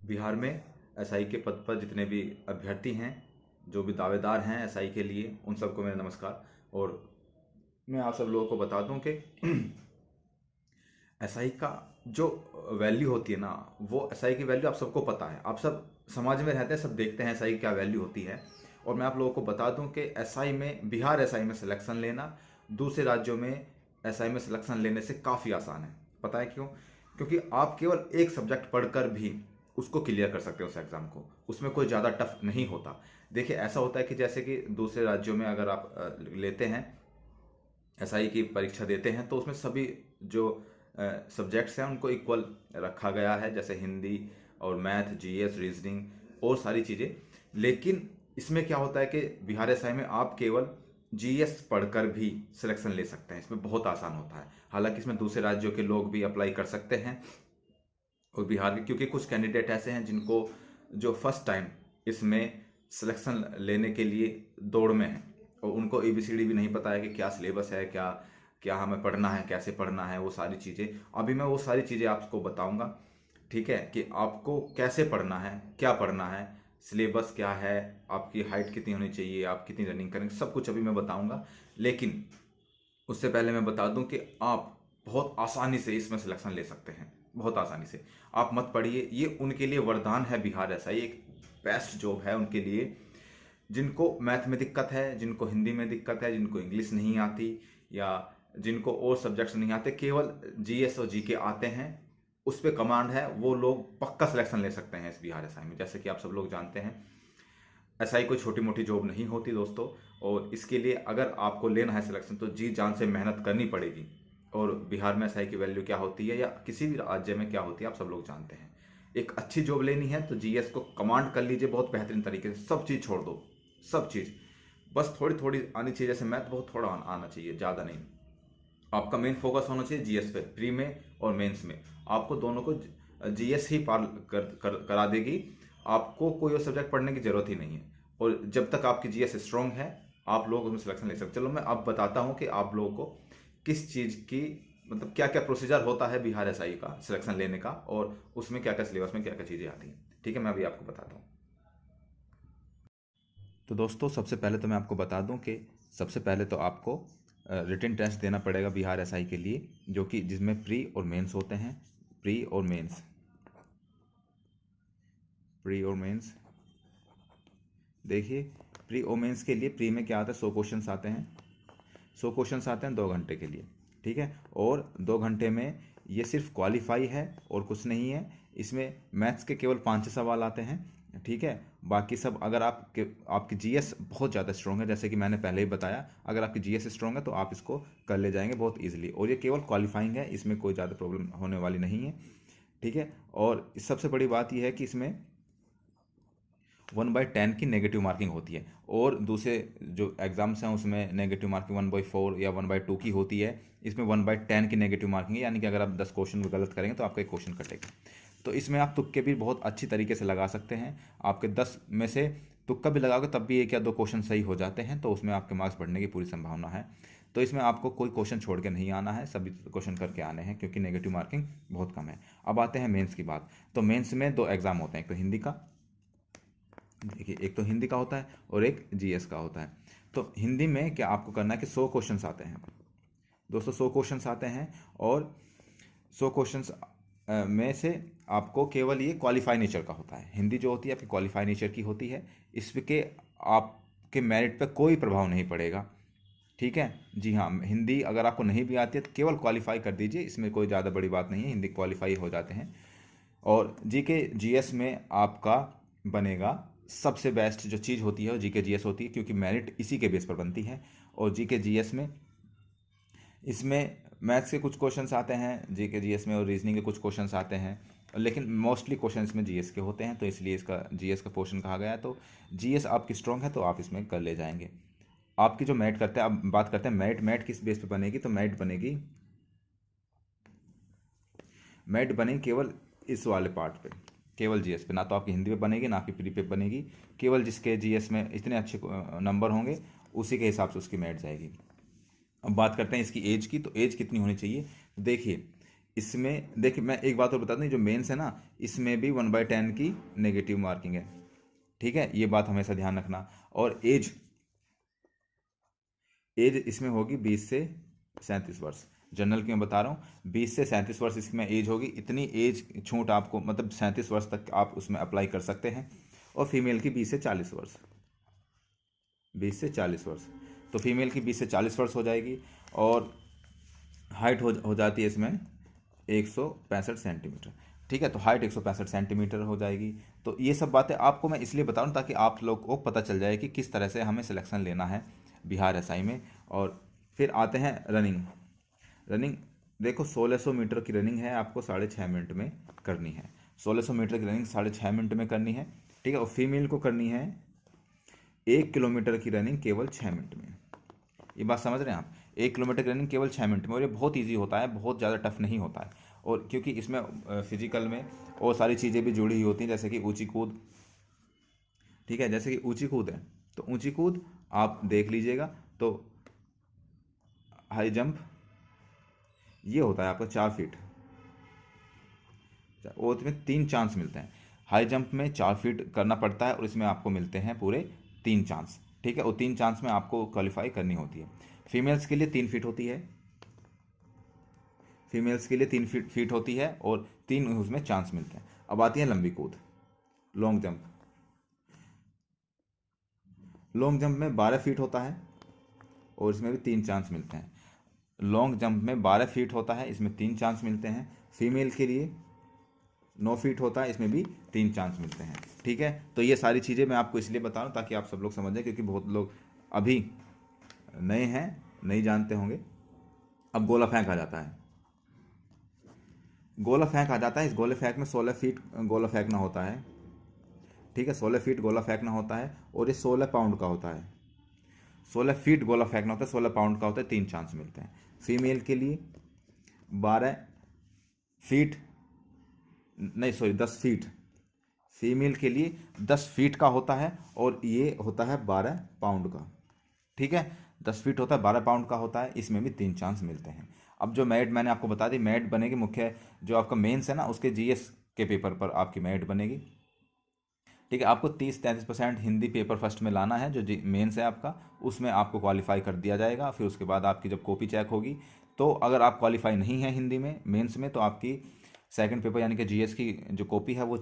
बिहार में एसआई के पद पर जितने भी अभ्यर्थी हैं, जो भी दावेदार हैं एसआई के लिए, उन सबको मेरा नमस्कार। और मैं आप सब लोगों को बता दूं कि एसआई का जो वैल्यू होती है ना, वो एसआई की वैल्यू आप सबको पता है। आप सब समाज में रहते हैं, सब देखते हैं एसआई की क्या वैल्यू होती है। और मैं आप लोगों को बता दूं कि एसआई में, बिहार एसआई में सिलेक्शन लेना दूसरे राज्यों में एसआई में सिलेक्शन लेने से काफ़ी आसान है। पता है क्यों? क्योंकि आप केवल एक सब्जेक्ट पढ़कर भी उसको क्लियर कर सकते हो, उस एग्ज़ाम को। उसमें कोई ज़्यादा टफ नहीं होता। देखिए, ऐसा होता है कि जैसे कि दूसरे राज्यों में अगर आप लेते हैं, एसआई की परीक्षा देते हैं, तो उसमें सभी जो सब्जेक्ट्स हैं उनको इक्वल रखा गया है, जैसे हिंदी और मैथ, जीएस, रीजनिंग और सारी चीज़ें। लेकिन इसमें क्या होता है कि बिहार एसआई में आप केवल जीएस पढ़कर भी सिलेक्शन ले सकते हैं। इसमें बहुत आसान होता है। हालांकि इसमें दूसरे राज्यों के लोग भी अप्लाई कर सकते हैं और बिहार के, क्योंकि कुछ कैंडिडेट ऐसे हैं जिनको, जो फर्स्ट टाइम इसमें सिलेक्शन लेने के लिए दौड़ में हैं और उनको एबीसीडी भी नहीं पता है कि क्या सिलेबस है, क्या क्या हमें पढ़ना है, कैसे पढ़ना है, वो सारी चीज़ें। अभी मैं वो सारी चीज़ें आपको बताऊंगा, ठीक है, कि आपको कैसे पढ़ना है, क्या पढ़ना है, सिलेबस क्या है, आपकी हाइट कितनी होनी चाहिए, आप कितनी रनिंग करेंगे, सब कुछ अभी मैं बताऊंगा। लेकिन उससे पहले मैं बता दूं कि आप बहुत आसानी से इसमें सिलेक्शन ले सकते हैं, बहुत आसानी से। आप मत पढ़िए, ये उनके लिए वरदान है। बिहार ऐसा ही एक बेस्ट जॉब है उनके लिए, जिनको मैथ में दिक्कत है, जिनको हिंदी में दिक्कत है, जिनको इंग्लिश नहीं आती, या जिनको और सब्जेक्ट्स नहीं आते, केवल जीएस और जीके आते हैं, उस पर कमांड है, वो लोग पक्का सिलेक्शन ले सकते हैं इस बिहार एसआई में। जैसे कि आप सब लोग जानते हैं, एसआई कोई छोटी मोटी जॉब नहीं होती दोस्तों। और इसके लिए अगर आपको लेना है सिलेक्शन, तो जी जान से मेहनत करनी पड़ेगी। और बिहार में एसआई की वैल्यू क्या होती है, या किसी भी राज्य में क्या होती है, आप सब लोग जानते हैं। एक अच्छी जॉब लेनी है तो जीएस को कमांड कर लीजिए बहुत बेहतरीन तरीके से। सब चीज़ छोड़ दो, सब चीज़, बस थोड़ी थोड़ी आनी चाहिए। जैसे मैथ बहुत थोड़ा आना चाहिए, ज़्यादा नहीं। आपका मेन फोकस होना चाहिए जीएस पे, प्री में और मेंस में। आपको दोनों को जीएस ही पार करा देगी। आपको कोई और सब्जेक्ट पढ़ने की जरूरत ही नहीं है। और जब तक आपकी जीएस स्ट्रांग है, आप लोग उसमें सिलेक्शन ले सकते। चलो मैं अब बताता हूँ कि आप लोगों को किस चीज़ की, मतलब क्या क्या प्रोसीजर होता है बिहार एसआई का सिलेक्शन लेने का, और उसमें क्या क्या सिलेबस में क्या क्या चीज़ें आती हैं। ठीक है, मैं अभी आपको बताता हूँ। तो दोस्तों, सबसे पहले तो मैं आपको बता दूं कि सबसे पहले तो आपको रिटन टेस्ट देना पड़ेगा बिहार एसआई के लिए, जो कि जिसमें प्री और मेंस होते हैं। प्री और मेंस, प्री और मेंस। देखिए, प्री और मेंस के लिए प्री में क्या आता है, 100 क्वेश्चंस आते हैं। 100 क्वेश्चंस आते हैं 2 घंटे के लिए, ठीक है। और 2 घंटे में ये सिर्फ क्वालिफाई है और कुछ नहीं है। इसमें मैथ्स के केवल 5 सवाल आते हैं, ठीक है। बाकी सब, अगर आपकी जीएस बहुत ज़्यादा स्ट्रॉन्ग है, जैसे कि मैंने पहले ही बताया, अगर आपकी जीएस स्ट्रॉन्ग है तो आप इसको कर ले जाएंगे बहुत ईजिली। और ये केवल क्वालिफाइंग है, इसमें कोई ज़्यादा प्रॉब्लम होने वाली नहीं है, ठीक है। और सबसे बड़ी बात यह है कि इसमें 1/10 की नेगेटिव मार्किंग होती है। और दूसरे जो एग्जाम्स हैं उसमें नेगेटिव मार्किंग 1/4 या 1/2 की होती है। इसमें 1/10 की नेगेटिव मार्किंग है, यानी कि अगर आप 10 क्वेश्चन गलत करेंगे तो आपका एक क्वेश्चन कटेगा। तो इसमें आप तुक्के भी बहुत अच्छी तरीके से लगा सकते हैं। आपके 10 में से तुक्का भी लगाओगे तब भी 1 या 2 क्वेश्चन सही हो जाते हैं, तो उसमें आपके मार्क्स बढ़ने की पूरी संभावना है। तो इसमें आपको कोई क्वेश्चन छोड़ के नहीं आना है, सभी क्वेश्चन करके आने हैं, क्योंकि नेगेटिव मार्किंग बहुत कम है। अब आते हैं मेंस की बात। तो मेंस में 2 एग्ज़ाम होते हैं, एक तो हिंदी का, देखिए, एक तो हिंदी का होता है और एक जीएस का होता है। तो हिंदी में क्या आपको करना है कि 100 क्वेश्चंस आते हैं दोस्तों, 100 क्वेश्चंस आते हैं। और 100 क्वेश्चंस में से आपको केवल ये क्वालिफाई नेचर का होता है। हिंदी जो होती है आपकी क्वालिफाई नेचर की होती है। इसके आपके मेरिट पर कोई प्रभाव नहीं पड़ेगा, ठीक है। जी हाँ, हिंदी अगर आपको नहीं भी आती है तो केवल क्वालिफाई कर दीजिए, इसमें कोई ज़्यादा बड़ी बात नहीं है, हिंदी क्वालिफाई हो जाते हैं। और जीके जीएस में आपका बनेगा सबसे बेस्ट जो चीज़ होती है वो जीके जीएस होती है, क्योंकि मेरिट इसी के बेस पर बनती है। और जीके जीएस में, इसमें मैथ्स के कुछ क्वेश्चंस आते हैं जीके जीएस में, और रीजनिंग के कुछ क्वेश्चंस आते हैं, लेकिन मोस्टली क्वेश्चन इसमें जीएस के होते हैं, तो इसलिए इसका जीएस का पोर्शन कहा गया है। तो जीएस आपकी स्ट्रॉन्ग है तो आप इसमें कर ले जाएंगे। आपकी जो मेरिट करते हैं, अब बात करते हैं मेरिट। मेरिट किस बेस पे बनेगी, तो मेरिट बनेगी, मेरिट बनेगी केवल इस वाले पार्ट पे, केवल जीएस पे। ना तो आपकी हिंदी पे बनेगी, ना आपकी प्री पे बनेगी। केवल जिसके जीएस में इतने अच्छे नंबर होंगे उसी के हिसाब से उसकी मेरिट जाएगी। अब बात करते हैं इसकी एज की। तो एज कितनी होनी चाहिए, तो देखिए, इसमें देखिए मैं एक बात और बता दूं, जो मेंस है ना, इसमें भी 1/10 की नेगेटिव मार्किंग है। ठीक है, ये बात हमेशा ध्यान रखना। और एज इसमें होगी 20 से 37 वर्ष। जनरल की मैं बता रहा हूँ, 20 से 37 वर्ष इसमें एज होगी। इतनी एज छूट आपको, मतलब 37 वर्ष तक आप उसमें अप्लाई कर सकते हैं। और फीमेल की 20 से 40 वर्ष, 20 से 40 वर्ष, तो फीमेल की 20 से 40 वर्ष हो जाएगी। और हाइट हो जाती है इसमें 165 सेंटीमीटर। ठीक है, तो हाइट 165 सेंटीमीटर हो जाएगी। तो ये सब बातें आपको मैं इसलिए बता रहा हूँ ताकि आप लोग को पता चल जाए कि किस तरह से हमें सिलेक्शन लेना है बिहार एसआई में। और फिर आते हैं रनिंग देखो 1600 मीटर की रनिंग है, आपको 6.5 मिनट में करनी है। 1600 मीटर की रनिंग 6.5 मिनट में करनी है। ठीक है, और फीमेल को करनी है 1 किलोमीटर की रनिंग केवल 6 मिनट में। ये बात समझ रहे हैं आप, 1 किलोमीटर की रनिंग केवल 6 मिनट में। और ये बहुत ईजी होता है, बहुत ज़्यादा टफ नहीं होता है। और क्योंकि इसमें फिजिकल में और सारी चीज़ें भी जुड़ी हुई होती हैं, जैसे कि ऊंची कूद। ठीक है, जैसे कि ऊंची कूद है, तो ऊंची कूद आप देख लीजिएगा। तो हाई जंप ये होता है आपका 4 फीट, और इसमें 3 चांस मिलते हैं। हाई जंप में 4 फीट करना पड़ता है और इसमें आपको मिलते हैं पूरे 3 चांस। ठीक है, और 3 चांस में आपको क्वालिफाई करनी होती है। फीमेल्स के लिए 3 फीट होती है, फीमेल्स के लिए 3 फीट होती है, और 3 उसमें चांस मिलते हैं। अब आती है लंबी कूद, लॉन्ग जंप। लॉन्ग जंप में 12 फीट होता है और इसमें भी 3 चांस मिलते हैं। लॉन्ग जंप में 12 फीट होता है, इसमें 3 चांस मिलते हैं। फीमेल के लिए 9 फीट होता है, इसमें भी 3 चांस मिलते हैं। ठीक है, तो ये सारी चीज़ें मैं आपको इसलिए बता रहा हूँ ताकि आप सब लोग समझ जाएं, क्योंकि बहुत लोग अभी नए हैं, नहीं जानते होंगे। अब गोला फेंक आ जाता है, गोला फेंक आ जाता है। इस गोले फेंक में 16 फीट गोला फेंकना होता है। ठीक है, 16 फीट गोला फेंकना होता है, और ये 16 पाउंड का होता है। 16 फीट गोला फेंकना होता है, 16 पाउंड का होता है, 3 चांस मिलते हैं। फीमेल के लिए 12 फीट नहीं, सॉरी 10 फीट। फीमेल के लिए 10 फीट का होता है, और ये होता है 12 पाउंड का। ठीक है, 10 फीट होता है, 12 पाउंड का होता है, इसमें भी 3 चांस मिलते हैं। अब जो मेरिट मैंने आपको बता दी, मेरिट बनेगी मुख्य जो आपका मेंस है ना, उसके जीएस के पेपर पर आपकी मेरिट बनेगी। ठीक है, आपको 30-33% हिंदी पेपर फर्स्ट में लाना है, जो मेंस है आपका, उसमें आपको क्वालिफाई कर दिया जाएगा। फिर उसके बाद आपकी जब कॉपी चेक होगी, तो अगर आप क्वालिफाई नहीं है हिंदी में मेंस में, तो आपकी सेकंड पेपर यानी कि जीएस की जो कॉपी है वो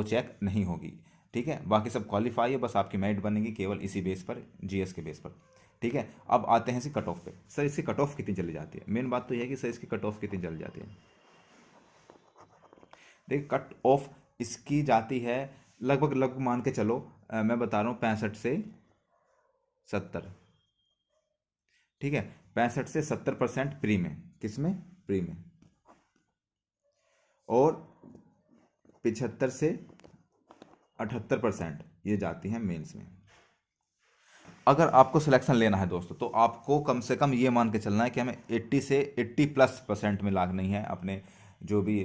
चेक नहीं होगी। ठीक है, बाकी सब क्वालिफाई है, बस आपकी मेरिट बनेगी केवल इसी बेस पर, जीएस के बेस पर। ठीक है, अब आते हैं इसकी कट ऑफ पे। सर इसकी कट ऑफ कितनी चली जाती है? मेन बात तो यह है कि सर इसकी कट ऑफ कितनी चली जाती है। देखिए कट ऑफ इसकी जाती है लगभग मान के चलो, मैं बता रहा हूँ 65 से 70। ठीक है, 65 से 70% प्री में, किस में? प्री में। और 75 से 78% ये जाती हैं मेंस में। अगर आपको सिलेक्शन लेना है दोस्तों, तो आपको कम से कम ये मान के चलना है कि हमें 80 से 80+ % में लागनी है। अपने जो भी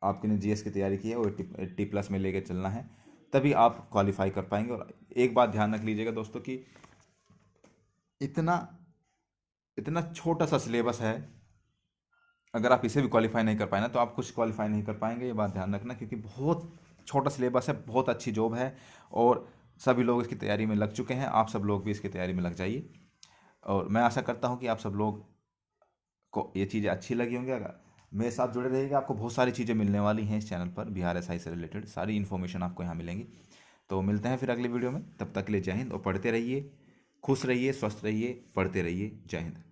आपने जीएस की तैयारी की है, वो 80+ में लेके चलना है, तभी आप क्वालिफाई कर पाएंगे। और एक बात ध्यान रख लीजिएगा दोस्तों कि इतना इतना छोटा सा सिलेबस है, अगर आप इसे भी क्वालिफाई नहीं कर पाए ना, तो आप कुछ क्वालिफाई नहीं कर पाएंगे। ये बात ध्यान रखना, क्योंकि बहुत छोटा सिलेबस है, बहुत अच्छी जॉब है, और सभी लोग इसकी तैयारी में लग चुके हैं। आप सब लोग भी इसकी तैयारी में लग जाइए, और मैं आशा करता हूँ कि आप सब लोग को ये चीज़ें अच्छी लगी होंगी। अगर मेरे साथ जुड़े रहिएगा, आपको बहुत सारी चीज़ें मिलने वाली हैं इस चैनल पर, बिहार एसआई से रिलेटेड सारी इन्फॉर्मेशन आपको यहाँ मिलेंगी। तो मिलते हैं फिर अगली वीडियो में, तब तक के लिए जय हिंद। और पढ़ते रहिए, खुश रहिए, स्वस्थ रहिए, पढ़ते रहिए। जय हिंद।